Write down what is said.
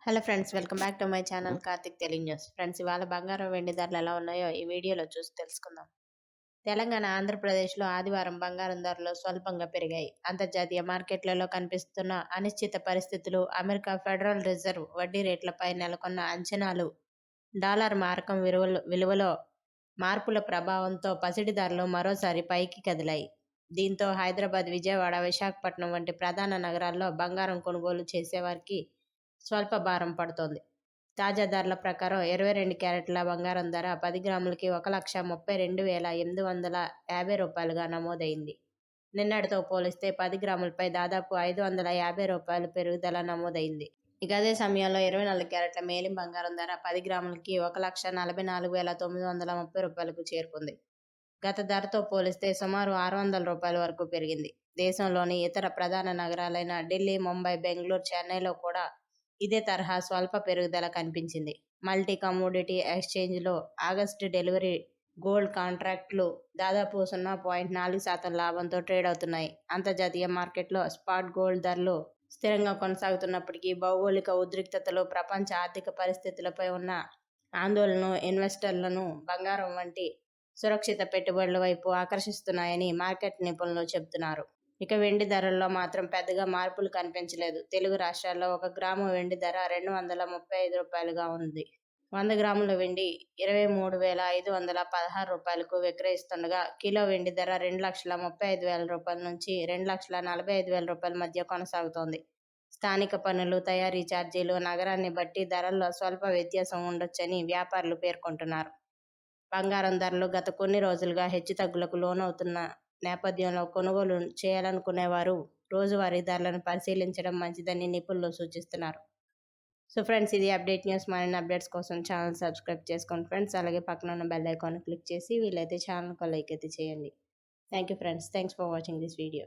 Hello friends, welcome back to my channel Karthik Telugu news. Friends, ఇవాళ బంగారం వెండి ధరలు ఎలా ఉన్నాయో ఈ వీడియోలో చూసి తెలుసుకుందాం. తెలంగాణ, ఆంధ్రప్రదేశ్లో ఆదివారం బంగారం ధరలు స్వల్పంగా పెరిగాయి. అంతర్జాతీయ మార్కెట్లలో కనిపిస్తున్న అనిశ్చిత పరిస్థితులు, అమెరికా ఫెడరల్ రిజర్వ్ వడ్డీ రేట్లపై నెలకొన్న అంచనాలు, డాలర్ మారకం విలువలో మార్పుల ప్రభావంతో పసిడి ధరలు మరోసారి పైకి కదిలాయి. దీంతో హైదరాబాద్, విజయవాడ, విశాఖపట్నం వంటి ప్రధాన నగరాల్లో బంగారం కొనుగోలు చేసేవారికి స్వల్ప భారం పడుతోంది. తాజా ధరల ప్రకారం 22 క్యారెట్ల బంగారం ధర 10 గ్రాములకి 1,32,850 రూపాయలుగా నమోదైంది. నిన్నటితో పోలిస్తే 10 గ్రాములపై దాదాపు 550 రూపాయలు పెరుగుదల నమోదైంది. ఇక అదే సమయంలో 24 క్యారెట్ల మేలిం బంగారం ధర 10 గ్రాములకి 1,44,930 రూపాయలకు చేరుకుంది. గత ధరతో పోలిస్తే సుమారు 600 రూపాయల వరకు పెరిగింది. దేశంలోని ఇతర ప్రధాన నగరాలైన ఢిల్లీ, ముంబై, బెంగళూరు, చెన్నైలో కూడా ఇదే తరహా స్వల్ప పెరుగుదల కనిపించింది. మల్టీ కమోడిటీ ఎక్స్చేంజ్లో ఆగస్టు డెలివరీ గోల్డ్ కాంట్రాక్ట్లు దాదాపు 0.4% లాభంతో ట్రేడ్ అవుతున్నాయి. అంతర్జాతీయ మార్కెట్లో స్పాట్ గోల్డ్ ధరలు స్థిరంగా కొనసాగుతున్నప్పటికీ భౌగోళిక ఉద్రిక్తతలు, ప్రపంచ ఆర్థిక పరిస్థితులపై ఉన్న ఆందోళనలు ఇన్వెస్టర్లను బంగారం వంటి సురక్షిత పెట్టుబడుల వైపు ఆకర్షిస్తున్నాయని మార్కెట్ నిపుణులు చెబుతున్నారు. ఇక వెండి ధరల్లో మాత్రం పెద్దగా మార్పులు కనిపించలేదు. తెలుగు రాష్ట్రాల్లో 1 గ్రాము వెండి ధర 235 రూపాయలుగా ఉంది. 100 గ్రాముల వెండి 23,516 రూపాయలకు విక్రయిస్తుండగా కిలో వెండి ధర 2,35,000 రూపాయల నుంచి 2,45,000 రూపాయల మధ్య కొనసాగుతోంది. స్థానిక పన్నులు, తయారీ ఛార్జీలు, నగరాన్ని బట్టి ధరల్లో స్వల్ప వ్యత్యాసం ఉండొచ్చని వ్యాపారులు పేర్కొంటున్నారు. బంగారం ధరలు గత కొన్ని రోజులుగా హెచ్చుతగ్గులకు లోనవుతున్న నేపథ్యంలో కొనుగోలు చేయాలనుకునేవారు రోజువారీ ధరలను పరిశీలించడం మంచిదని నిపుణులు సూచిస్తున్నారు. సో ఫ్రెండ్స్, ఇది అప్డేట్ న్యూస్. మరిన్ని అప్డేట్స్ కోసం ఛానల్ సబ్స్క్రైబ్ చేసుకోండి ఫ్రెండ్స్. అలాగే పక్కన ఉన్న బెల్ ఐకాన్ క్లిక్ చేసి వీలైతే ఛానల్కి లైక్ అయితే చేయండి. Thank you friends. Thanks for watching this video.